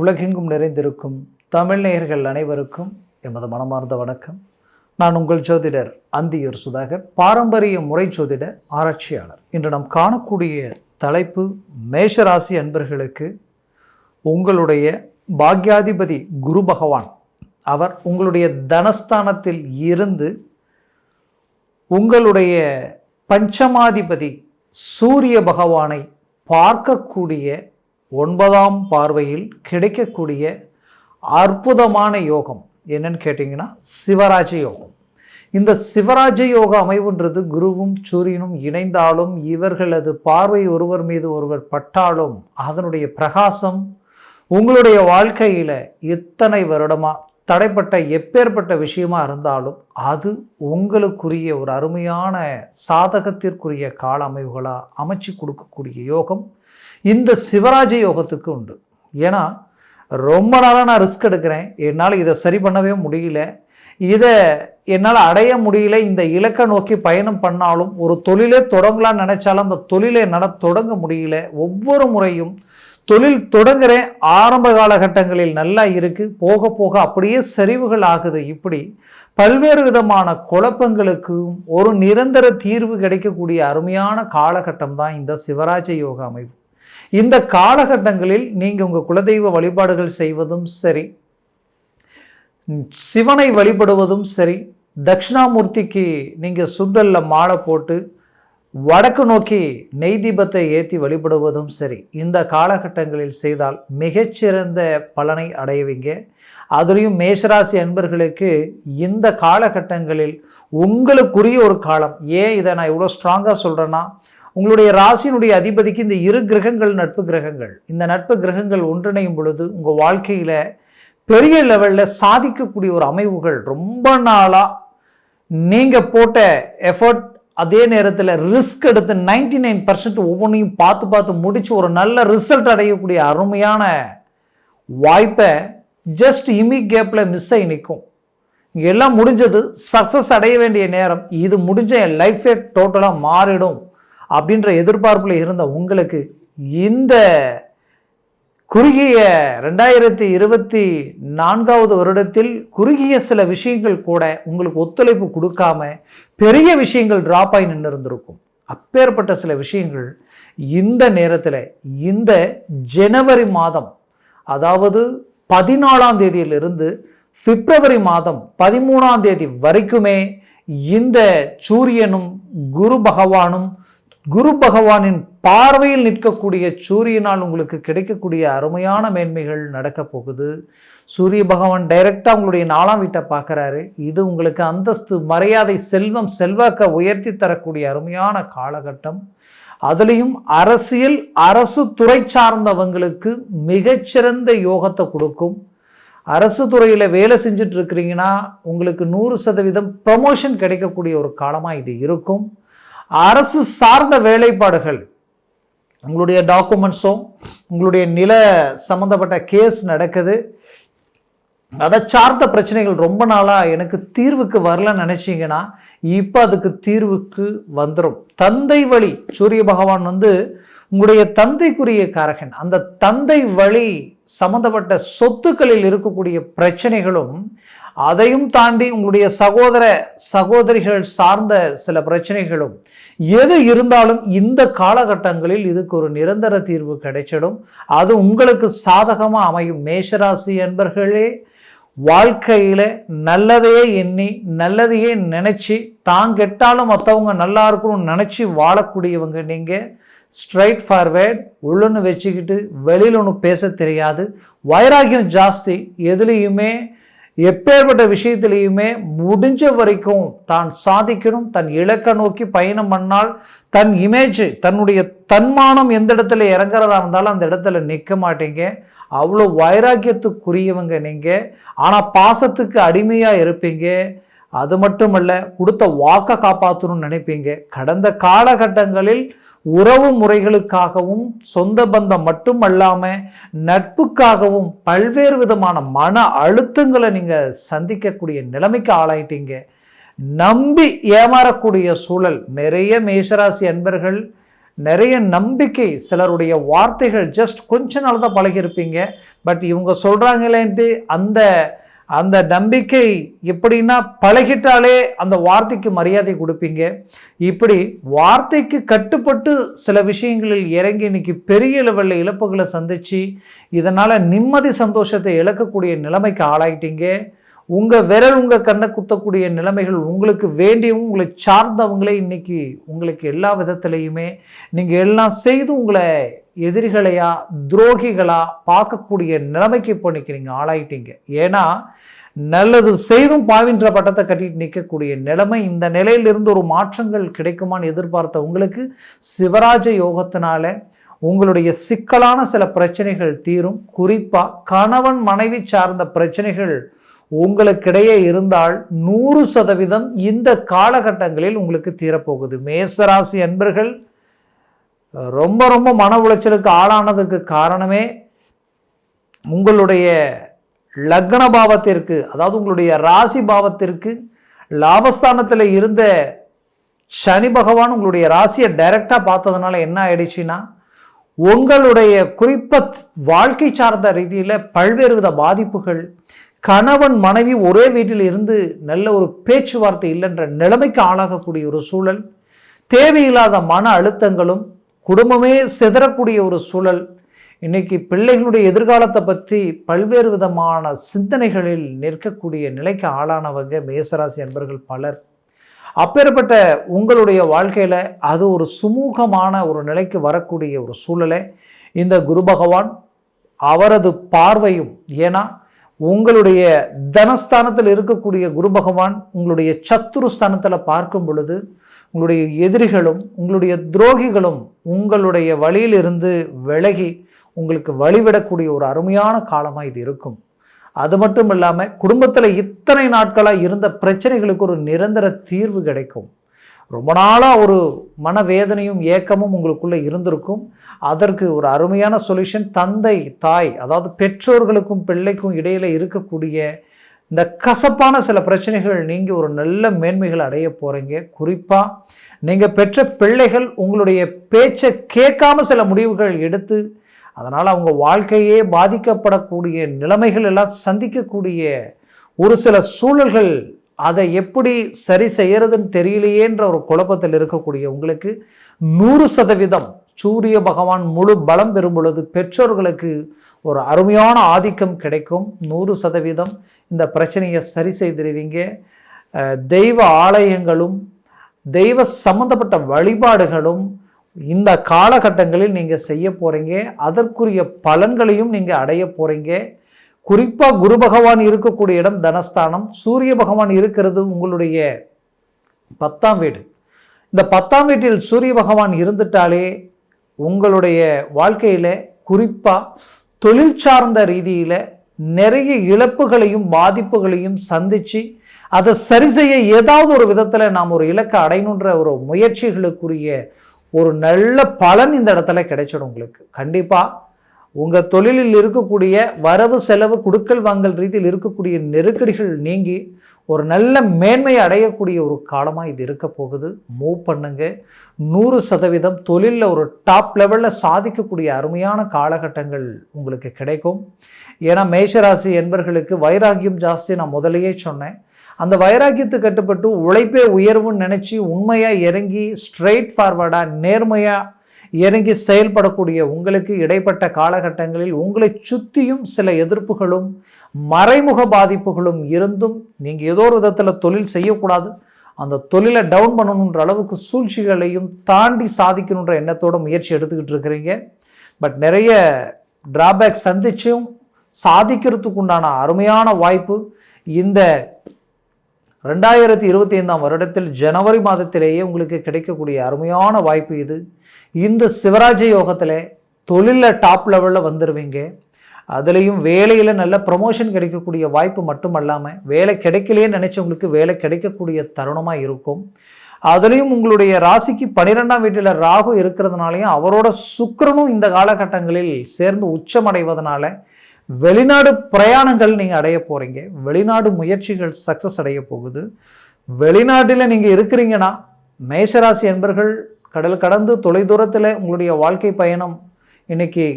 உலகெங்கும் நிறைந்திருக்கும் தமிழ் நேயர்கள் அனைவருக்கும் எமது மனமார்ந்த வணக்கம். நான் உங்கள் ஜோதிடர் அந்தியூர் சுதாகர், பாரம்பரிய முறை ஜோதிட ஆராய்ச்சியாளர். இன்று நாம் காணக்கூடிய தலைப்பு, மேஷராசி அன்பர்களுக்கு உங்களுடைய பாக்யாதிபதி குரு பகவான் அவர் உங்களுடைய தனஸ்தானத்தில் இருந்து உங்களுடைய பஞ்சமாதிபதி சூரிய பகவானை பார்க்கக்கூடிய 9ஆம் பார்வையில் கிடைக்கக்கூடிய அற்புதமான யோகம் என்னன்னு கேட்டிங்கன்னா சிவராஜ யோகம். இந்த சிவராஜ யோக அமைவுன்றது குருவும் சூரியனும் இணைந்தாலும் இவர்களது பார்வை ஒருவர் மீது ஒருவர் பட்டாலும் அதனுடைய பிரகாசம் உங்களுடைய வாழ்க்கையில் இத்தனை வருடமாக தடைப்பட்ட எப்பேற்பட்ட விஷயமா இருந்தாலும் அது உங்களுக்குரிய ஒரு அருமையான சாதகத்திற்குரிய கால அமைவுகளாக அமைச்சு கொடுக்கக்கூடிய யோகம் இந்த சிவராஜ யோகத்துக்கு உண்டு. ஏன்னா ரொம்ப நாளாக நான் ரிஸ்க் எடுக்கிறேன், என்னால் இதை சரி பண்ணவே முடியல, இதை என்னால் அடைய முடியல, இந்த இலக்கை நோக்கி பயணம் பண்ணாலும் ஒரு தொழிலே தொடங்கலான்னு நினச்சாலும் அந்த தொழிலை என்னால் தொடங்க முடியல, ஒவ்வொரு முறையும் தொழில் தொடங்குகிறேன், ஆரம்ப காலகட்டங்களில் நல்லா இருக்குது, போக போக அப்படியே சரிவுகள் ஆகுது. இப்படி பல்வேறு விதமான குழப்பங்களுக்கும் ஒரு நிரந்தர தீர்வு கிடைக்கக்கூடிய அருமையான காலகட்டம் தான் இந்த சிவராஜ யோக அமைப்பு. இந்த காலகட்டங்களில் நீங்கள் உங்கள் குலதெய்வ வழிபாடுகள் செய்வதும் சரி, சிவனை வழிபடுவதும் சரி, தட்சிணாமூர்த்திக்கு நீங்கள் சுண்டல்ல மாலை போட்டு வடக்கு நோக்கி நெய் தீபத்தை ஏற்றி வழிபடுவதும் சரி, இந்த காலகட்டங்களில் செய்தால் மிகச்சிறந்த பலனை அடைவீங்க. அதுலேயும் மேஷராசி அன்பர்களுக்கு இந்த காலகட்டங்களில் உங்களுக்குரிய ஒரு காலம். ஏன் இதை நான் இவ்வளோ ஸ்ட்ராங்காக சொல்கிறேன்னா, உங்களுடைய ராசியினுடைய அதிபதிக்கு இந்த 2 கிரகங்கள் நட்பு கிரகங்கள். இந்த நட்பு கிரகங்கள் ஒன்றிணையும் பொழுது உங்கள் வாழ்க்கையில் பெரிய லெவலில் சாதிக்கக்கூடிய ஒரு அமைவுகள், ரொம்ப நாளாக நீங்கள் போட்ட எஃபர்ட், அதே நேரத்தில் ரிஸ்க் எடுத்து 99% ஒவ்வொன்றையும் பார்த்து முடித்து ஒரு நல்ல ரிசல்ட் அடையக்கூடிய அருமையான வாய்ப்பை ஜஸ்ட் கேப்பில் மிஸ் ஆகி நிற்கும். இங்கே எல்லாம் முடிஞ்சது, சக்ஸஸ் அடைய வேண்டிய நேரம், இது முடிஞ்ச என் லைஃபே டோட்டலாக மாறிடும் அப்படின்ற எதிர்பார்ப்பில் இருந்த உங்களுக்கு இந்த குறுகிய 2024வது வருடத்தில் குறுகிய சில விஷயங்கள் கூட உங்களுக்கு ஒத்துழைப்பு கொடுக்காம பெரிய விஷயங்கள் டிராப் ஆகி நின்று இருந்திருக்கும். அப்பேற்பட்ட சில விஷயங்கள் இந்த நேரத்தில் இந்த ஜனவரி மாதம், அதாவது 14ஆம் தேதியிலிருந்து பிப்ரவரி மாதம் 13ஆம் தேதி வரைக்குமே இந்த சூரியனும் குரு பகவானின் பார்வையில் நிற்கக்கூடிய சூரியனால் உங்களுக்கு கிடைக்கக்கூடிய அருமையான மேன்மைகள் நடக்க போகுது. சூரிய பகவான் டைரக்டாக உங்களுடைய 4ஆம் வீட்டை பார்க்குறாரு. இது உங்களுக்கு அந்தஸ்து, மரியாதை, செல்வம், செல்வாக்க உயர்த்தி தரக்கூடிய அருமையான காலகட்டம். அதுலேயும் அரசியல், அரசு துறை சார்ந்தவங்களுக்கு மிகச்சிறந்த யோகத்தை கொடுக்கும். அரசு துறையில் வேலை செஞ்சுட்டு இருக்கிறீங்கன்னா உங்களுக்கு 100% ப்ரமோஷன் கிடைக்கக்கூடிய ஒரு காலமாக இது இருக்கும். அரசு சார்ந்த வேலைப்பாடுகள், உங்களுடைய டாக்குமெண்ட்ஸும் உங்களுடைய நில சம்மந்தப்பட்ட கேஸ் நடக்குது, அதை சார்ந்த பிரச்சனைகள் ரொம்ப நாளாக எனக்கு தீர்வுக்கு வரலன்னு நினச்சிங்கன்னா இப்போ அதுக்கு தீர்வுக்கு வந்துடும். தந்தை வழி சூரிய பகவான் உங்களுடைய தந்தைக்குரிய காரகன். அந்த தந்தை வழி சம்மந்தப்பட்ட சொத்துக்களில் இருக்கக்கூடிய பிரச்சனைகளும், அதையும் தாண்டி உங்களுடைய சகோதரிகள் சார்ந்த சில பிரச்சனைகளும் எது இருந்தாலும் இந்த காலகட்டங்களில் இதுக்கு ஒரு நிரந்தர தீர்வு கிடைச்சிடும். அது உங்களுக்கு சாதகமாக அமையும். மேஷராசி என்பர்களே, வாழ்க்கையில் நல்லதையே எண்ணி நல்லதையே நினச்சி தான் கெட்டாலும் மற்றவங்க நல்லா இருக்கணும்னு நினச்சி வாழக்கூடியவங்க நீங்கள். ஸ்ட்ரைட் ஃபார்வேர்ட், உள்ளொன்று வச்சுக்கிட்டு வெளியில் ஒன்று பேச தெரியாது, வைராகியம் ஜாஸ்தி, எதுலேயுமே எப்பேற்பட்ட விஷயத்திலையுமே முடிஞ்ச வரைக்கும் தான் சாதிக்கணும், தன் இலக்கை நோக்கி பயணம் பண்ணால் தன் இமேஜ், தன்னுடைய தன்மானம் எந்த இடத்துல இறங்குறதா இருந்தாலும் அந்த இடத்துல நிற்க மாட்டீங்க. அவ்வளோ வைராக்கியத்துக்குரியவங்க நீங்கள். ஆனால் பாசத்துக்கு அடிமையாக இருப்பீங்க. அது மட்டுமல்ல, கொடுத்த வாக்கை காப்பாற்றணும்னு நினைப்பீங்க. கடந்த காலகட்டங்களில் உறவு முறைகளுக்காகவும் சொந்த பந்தம் மட்டுமல்லாமல் நட்புக்காகவும் பல்வேறு விதமான மன அழுத்தங்களை நீங்கள் சந்திக்கக்கூடிய நிலைமைக்கு ஆளாயிட்டீங்க. நம்பி ஏமாறக்கூடிய சூழல் நிறைய மேஷராசி அன்பர்கள் நிறைய நம்பிக்கை, சிலருடைய வார்த்தைகள் ஜஸ்ட் கொஞ்ச நாள் தான் பழகியிருப்பீங்க. பட் இவங்க சொல்கிறாங்களேன்ட்டு அந்த அந்த நம்பிக்கை எப்படின்னா பழகிட்டாலே அந்த வார்த்தைக்கு மரியாதை கொடுப்பீங்க. இப்படி வார்த்தைக்கு கட்டுப்பட்டு சில விஷயங்களில் இறங்கி இன்னைக்கு பெரிய லெவலில் இழப்புகளை சந்தித்து இதனால் நிம்மதி சந்தோஷத்தை இழக்கக்கூடிய நிலைமைக்கு ஆளாயிட்டீங்க. உங்கள் விரல் உங்கள் கண்ணை குத்தக்கூடிய நிலைமைகள், உங்களுக்கு வேண்டியவங்க உங்களை சார்ந்தவங்களே இன்னைக்கு உங்களுக்கு எல்லா விதத்துலையுமே நீங்கள் எல்லாம் செய்து உங்களை எதிரிகளையா துரோகிகளா பார்க்கக்கூடிய நிலைமைக்கு இப்போ இன்னைக்கு நீங்கள் ஆளாயிட்டீங்க. ஏன்னா நல்லது செய்தும் பாவின்ற பட்டத்தை கட்டிட்டு நிற்கக்கூடிய நிலைமை. இந்த நிலையிலிருந்து ஒரு மாற்றங்கள் கிடைக்குமான்னு எதிர்பார்த்த உங்களுக்கு சிவராஜ யோகத்தினால உங்களுடைய சிக்கலான சில பிரச்சனைகள் தீரும். குறிப்பாக கணவன் மனைவி சார்ந்த பிரச்சனைகள் உங்களுக்கிடையே இருந்தால் 100% இந்த காலகட்டங்களில் உங்களுக்கு தீரப்போகுது. மேசராசி அன்பர்கள் ரொம்ப ரொம்ப மன உளைச்சலுக்கு ஆளானதுக்கு காரணமே உங்களுடைய லக்ன பாவத்திற்கு, அதாவது உங்களுடைய ராசி பாவத்திற்கு லாபஸ்தானத்தில் இருந்த சனி பகவான் உங்களுடைய ராசியை டைரக்டாக பார்த்ததுனால என்ன ஆயிடுச்சுன்னா, உங்களுடைய குறிப்பாக வாழ்க்கை சார்ந்த ரீதியில் பல்வேறு வித பாதிப்புகள், கணவன் மனைவி ஒரே வீட்டில் இருந்து நல்ல ஒரு பேச்சுவார்த்தை இல்லைன்ற நிலைமைக்கு ஆளாகக்கூடிய ஒரு சூழல், தேவையில்லாத மன அழுத்தங்களும், குடும்பமே சிதறக்கூடிய ஒரு சூழல், இன்னைக்கு பிள்ளைகளுடைய எதிர்காலத்தை பற்றி பல்வேறு விதமான சிந்தனைகளில் நிற்கக்கூடிய நிலைக்கு ஆளானவங்க மேசராசி அன்பர்கள் பலர். அப்பேற்பட்ட உங்களுடைய வாழ்க்கையில் அது ஒரு சுமூகமான ஒரு நிலைக்கு வரக்கூடிய ஒரு சூழலை இந்த குரு பகவான் அவரது பார்வையும், ஏன்னா உங்களுடைய தனஸ்தானத்தில் இருக்கக்கூடிய குரு பகவான் உங்களுடைய சத்துரு ஸ்தானத்தில் பார்க்கும் பொழுது உங்களுடைய எதிரிகளும் உங்களுடைய துரோகிகளும் உங்களுடைய வழியிலிருந்து விலகி உங்களுக்கு வழிவிடக்கூடிய ஒரு அருமையான காலமாக இது இருக்கும். அது மட்டும் இல்லாமல் குடும்பத்தில் இத்தனை நாட்களாக இருந்த பிரச்சனைகளுக்கு ஒரு நிரந்தர தீர்வு கிடைக்கும். ரொம்ப நாளாக ஒரு மனவேதனையும் ஏக்கமும் உங்களுக்குள்ளே இருந்திருக்கும். அதற்கு ஒரு அருமையான சொல்யூஷன், தந்தை தாய், அதாவது பெற்றோர்களுக்கும் பிள்ளைக்கும் இடையில் இருக்கக்கூடிய இந்த கசப்பான சில பிரச்சனைகள் நீங்க ஒரு நல்ல மேன்மைகள் அடைய போகிறீங்க. குறிப்பாக நீங்கள் பெற்ற பிள்ளைகள் உங்களுடைய பேச்சை கேட்காம சில முடிவுகள் எடுத்து அதனால் அவங்க வாழ்க்கையே பாதிக்கப்படக்கூடிய நிலைமைகள் எல்லாம் சந்திக்கக்கூடிய ஒரு சில சூழல்கள், அதை எப்படி சரி செய்யறதுன்னு தெரியலையேன்ற ஒரு குழப்பத்தில் இருக்கக்கூடிய உங்களுக்கு 100% சூரிய பகவான் முழு பலம் பெறும் பொழுது பெற்றோர்களுக்கு ஒரு அருமையான ஆதிக்கம் கிடைக்கும். 100% இந்த பிரச்சனையை சரி செய்திருவீங்க. தெய்வ ஆலயங்களும் தெய்வ சம்பந்தப்பட்ட வழிபாடுகளும் இந்த காலகட்டங்களில் நீங்கள் செய்ய போகிறீங்க. அதற்குரிய பலன்களையும் நீங்கள் அடைய போகிறீங்க. குறிப்பாக குரு பகவான் இருக்கக்கூடிய இடம் தனஸ்தானம், சூரிய பகவான் இருக்கிறது உங்களுடைய 10ஆம் வீடு. இந்த 10ஆம் வீட்டில் சூரிய பகவான் இருந்துட்டாலே உங்களுடைய வாழ்க்கையில் குறிப்பாக தொழில் சார்ந்த ரீதியில் நிறைய இழப்புகளையும் பாதிப்புகளையும் சந்தித்து அதை சரி செய்ய ஏதாவது ஒரு விதத்தில் நாம் ஒரு இலக்கை அடையணுன்ற ஒரு முயற்சிகளுக்குரிய ஒரு நல்ல பலன் இந்த இடத்துல கிடைச்சிடும் உங்களுக்கு. கண்டிப்பாக உங்கள் தொழிலில் இருக்கக்கூடிய வரவு செலவு கொடுக்கல் வாங்கல் ரீதியில் இருக்கக்கூடிய நெருக்கடிகள் நீங்கி ஒரு நல்ல மேன்மையை அடையக்கூடிய ஒரு காலமாக இது இருக்க போகுது. மூவ் பண்ணுங்க. 100% தொழிலில் ஒரு டாப் லெவலில் சாதிக்கக்கூடிய அருமையான காலகட்டங்கள் உங்களுக்கு கிடைக்கும். ஏன்னா மேஷராசி என்பர்களுக்கு வைராகியம் ஜாஸ்தி, நான் முதலையே சொன்னேன். அந்த வைராக்கியத்துக்கு கட்டுப்பட்டு உழைப்பே உயர்வுன்னு நினச்சி உண்மையாக இறங்கி ஸ்ட்ரெயிட் ஃபார்வர்டாக நேர்மையாக இறங்கி செயல்படக்கூடிய உங்களுக்கு இடைப்பட்ட காலகட்டங்களில் உங்களை சுற்றியும் சில எதிர்ப்புகளும் மறைமுக பாதிப்புகளும் இருந்தும் நீங்கள் ஏதோ ஒரு விதத்தில் தொழில் செய்யக்கூடாது, அந்த தொழிலை டவுன் பண்ணணுன்ற அளவுக்கு சூழ்ச்சிகளையும் தாண்டி சாதிக்கணுன்ற எண்ணத்தோட முயற்சி எடுத்துக்கிட்டு இருக்கிறீங்க. பட் நிறைய டிராபேக் சந்திச்சும் சாதிக்கிறதுக்கு உண்டான அருமையான வாய்ப்பு இந்த 2025ஆம் வருடத்தில் ஜனவரி மாதத்திலேயே உங்களுக்கு கிடைக்கக்கூடிய அருமையான வாய்ப்பு இது. இந்த சிவராஜ யோகத்தில் தொழிலில் டாப் லெவலில் வந்துடுவீங்க. அதுலேயும் வேலையில் நல்ல ப்ரமோஷன் கிடைக்கக்கூடிய வாய்ப்பு மட்டுமல்லாமல் வேலை கிடைக்கலையே நினச்சவங்களுக்கு வேலை கிடைக்கக்கூடிய தருணமாக இருக்கும். அதுலேயும் உங்களுடைய ராசிக்கு 12ஆம் வீட்டில் ராகு இருக்கிறதுனாலையும் அவரோட சுக்கிரனும் இந்த காலகட்டங்களில் சேர்ந்து உச்சமடைவதனால வெளிநாடு பிரயாணங்கள் நீங்கள் அடைய போகிறீங்க. வெளிநாடு முயற்சிகள் சக்ஸஸ் அடைய போகுது. வெளிநாட்டில் நீங்கள் இருக்கிறீங்கன்னா மேஷராசி என்பர்கள் கடல் கடந்து தொலைதூரத்தில் உங்களுடைய வாழ்க்கை பயணம் இன்னைக்கு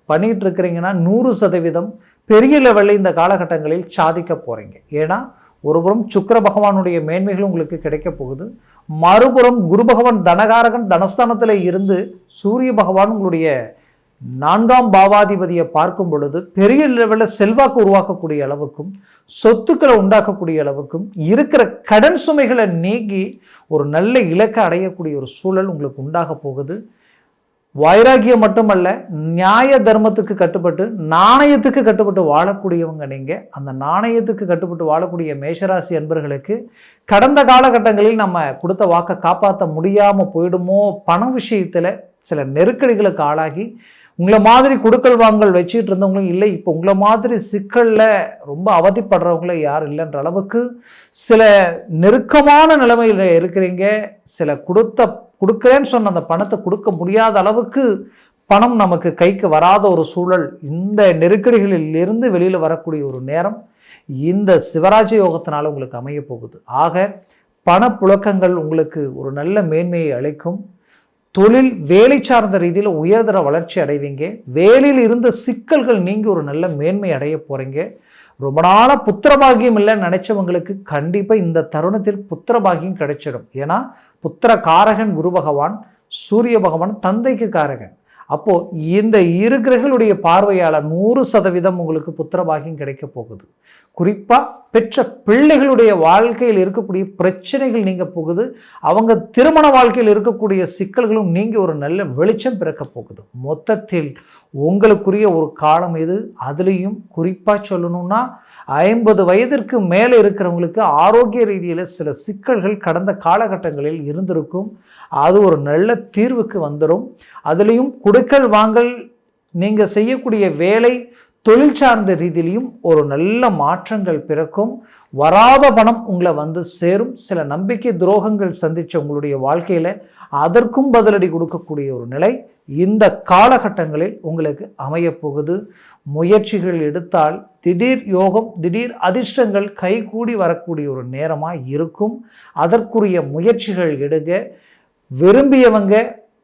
பண்ணிகிட்டு இருக்கிறீங்கன்னா 100% பெரிய லெவலில் இந்த காலகட்டங்களில் சாதிக்க போகிறீங்க. ஏன்னா ஒருபுறம் சுக்கிர பகவானுடைய மேன்மைகள் உங்களுக்கு கிடைக்க போகுது, மறுபுறம் குரு பகவான் தனகாரகன் தனஸ்தானத்தில் இருந்து சூரிய பகவான் உங்களுடைய 4ஆம் பாவாதிபதியை பார்க்கும் பொழுது பெரிய லெவலில் செல்வாக்கு உருவாக்கக்கூடிய அளவுக்கும் சொத்துக்களை உண்டாக்கக்கூடிய அளவுக்கும் இருக்கிற கடன் சுமைகளை நீங்கி ஒரு நல்ல இலக்கை அடையக்கூடிய ஒரு சூழல் உங்களுக்கு உண்டாக போகுது. வைராகியம் மட்டுமல்ல, நியாய தர்மத்துக்கு கட்டுப்பட்டு நாணயத்துக்கு கட்டுப்பட்டு வாழக்கூடியவங்க நீங்கள். அந்த நாணயத்துக்கு கட்டுப்பட்டு வாழக்கூடிய மேஷராசி அன்பர்களுக்கு கடந்த காலகட்டங்களில் நம்ம கொடுத்த வாக்கை காப்பாற்ற முடியாமல் போயிடுமோ, பண விஷயத்தில் சில நெருக்கடிகளுக்கு ஆளாகி உங்களை மாதிரி கொடுக்கல் வாங்கல் வச்சுட்டு இருந்தவங்களும் இல்லை, இப்போ உங்களை மாதிரி சிக்கலில் ரொம்ப அவதிப்படுறவங்கள யாரும் இல்லைன்ற அளவுக்கு சில நெருக்கமான நிலைமையில் இருக்கிறீங்க. சில கொடுக்குறேன்னு சொன்ன அந்த பணத்தை கொடுக்க முடியாத அளவுக்கு பணம் நமக்கு கைக்கு வராத ஒரு சூழல், இந்த நெருக்கடிகளில் இருந்து வெளியில் வரக்கூடிய ஒரு நேரம் இந்த சிவராஜ யோகத்தினால உங்களுக்கு அமைய போகுது. ஆக பணப்புழக்கங்கள் உங்களுக்கு ஒரு நல்ல மேன்மையை அளிக்கும். தொழில் வேலை சார்ந்த ரீதியில் உயர்தர வளர்ச்சி அடைவீங்க. வேலையில் இருந்த சிக்கல்கள் நீங்கி ஒரு நல்ல மேன்மை அடைய போகிறீங்க. ரொம்ப நாளாக புத்திரபாகியம் இல்லைன்னு நினைச்சவங்களுக்கு கண்டிப்பாக இந்த தருணத்தில் புத்திரபாகியம் கிடைச்சிடும். ஏன்னா புத்திர காரகன் குரு பகவான், சூரிய பகவான் தந்தைக்கு காரகன். அப்போது இந்த இரு கிரகங்களுடைய பார்வையால் 100% உங்களுக்கு புத்திரபாகியம் கிடைக்க போகுது. குறிப்பாக பெற்ற பிள்ளைகளுடைய வாழ்க்கையில் இருக்கக்கூடிய பிரச்சனைகள் நீங்க போகுது, அவங்க திருமண வாழ்க்கையில் இருக்கக்கூடிய சிக்கல்களும் நீங்க ஒரு நல்ல வெளிச்சம் பிறக்க போகுது. மொத்தத்தில் உங்களுக்குரிய ஒரு காலம் இது. அதுலேயும் குறிப்பாக சொல்லணும்னா 50 வயதிற்கு மேலே இருக்கிறவங்களுக்கு ஆரோக்கிய ரீதியில் சில சிக்கல்கள் கடந்த காலகட்டங்களில் இருந்திருக்கும். அது ஒரு நல்ல தீர்வுக்கு வந்துடும். அதுலேயும் கொடுக்கல் வாங்கல், நீங்கள் செய்யக்கூடிய வேலை தொழில் சார்ந்த ரீதியிலையும் ஒரு நல்ல மாற்றங்கள் பிறக்கும். வராத பணம் உங்களை வந்து சேரும். சில நம்பிக்கை துரோகங்கள் சந்தித்த உங்களுடைய வாழ்க்கையில் அதற்கும் பதிலடி கொடுக்கக்கூடிய ஒரு நிலை இந்த காலகட்டங்களில் உங்களுக்கு அமையப்போகுது. முயற்சிகள் எடுத்தால் திடீர் யோகம், திடீர் அதிர்ஷ்டங்கள் கைகூடி வரக்கூடிய ஒரு நேரமாக இருக்கும். அதற்குரிய முயற்சிகள் எடுங்க. விரும்பியவங்க,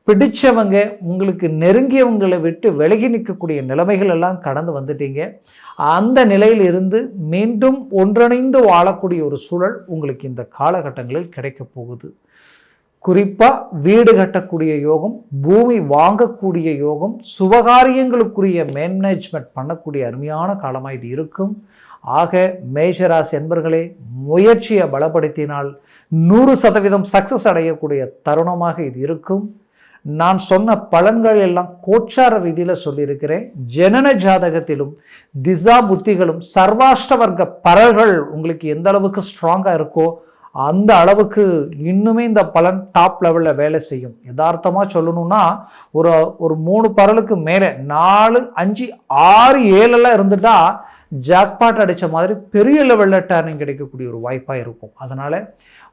பிடிச்சவங்க, உங்களுக்கு நெருங்கியவங்களை விட்டு விலகி நிற்கக்கூடிய நிலைமைகள் எல்லாம் கடந்து வந்துட்டீங்க. அந்த நிலையில் இருந்து மீண்டும் ஒன்றிணைந்து வாழக்கூடிய ஒரு சூழல் உங்களுக்கு இந்த காலகட்டங்களில் கிடைக்க போகுது. குறிப்பாக வீடு கட்டக்கூடிய யோகம், பூமி வாங்கக்கூடிய யோகம், சுபகாரியங்களுக்குரிய மேனேஜ்மெண்ட் பண்ணக்கூடிய அருமையான காலமாக இது இருக்கும். ஆக மேஷராசி என்பர்களே, முயற்சியை பலப்படுத்தினால் 100% சக்சஸ் அடையக்கூடிய தருணமாக இது இருக்கும். நான் சொன்ன பலன்கள் எல்லாம் கோச்சார ரீதியில் சொல்லியிருக்கிறேன். ஜனன ஜாதகத்திலும் திசா புத்திகளும் சர்வாஷ்டவர்க்க பரல்கள் உங்களுக்கு எந்த அளவுக்கு ஸ்ட்ராங்காக இருக்கோ அந்த அளவுக்கு இன்னுமே இந்த பலன் டாப் லெவலில் வேலை செய்யும். யதார்த்தமாக சொல்லணும்னா ஒரு 3 பரலுக்கு மேலே 4, 5, 6, 7 இருந்துட்டா ஜாக்பாட் அடித்த மாதிரி பெரிய லெவலில் டர்னிங் கிடைக்கக்கூடிய ஒரு வாய்ப்பாக இருக்கும். அதனால்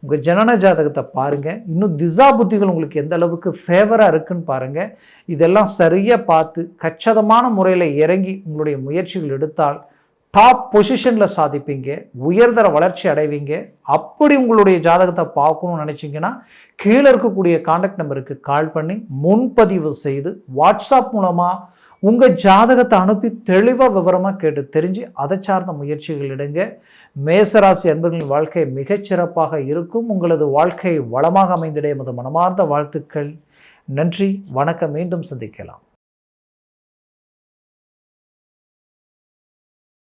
உங்கள் ஜனன ஜாதகத்தை பாருங்கள். இன்னும் திசா புத்திகள் உங்களுக்கு எந்த அளவுக்கு ஃபேவராக இருக்குன்னு பாருங்கள். இதெல்லாம் சரியாக பார்த்து கச்சிதமான முறையில் இறங்கி உங்களுடைய முயற்சிகள் எடுத்தால் டாப் பொசிஷனில் சாதிப்பீங்க, உயர்தர வளர்ச்சி அடைவீங்க. அப்படி உங்களுடைய ஜாதகத்தை பார்க்கணும்னு நினச்சிங்கன்னா கீழே இருக்கக்கூடிய கான்டாக்ட் நம்பருக்கு கால் பண்ணி முன்பதிவு செய்து வாட்ஸ்அப் மூலமாக உங்கள் ஜாதகத்தை அனுப்பி தெளிவாக விவரமாக கேட்டு தெரிஞ்சு அதை சார்ந்த முயற்சிகள் எடுங்க. மேசராசி அன்பர்களின் வாழ்க்கை மிகச்சிறப்பாக இருக்கும். உங்களது வாழ்க்கை வளமாக அமைந்திட எமது மனமார்ந்த வாழ்த்துக்கள். நன்றி, வணக்கம். மீண்டும் சந்திக்கலாம்.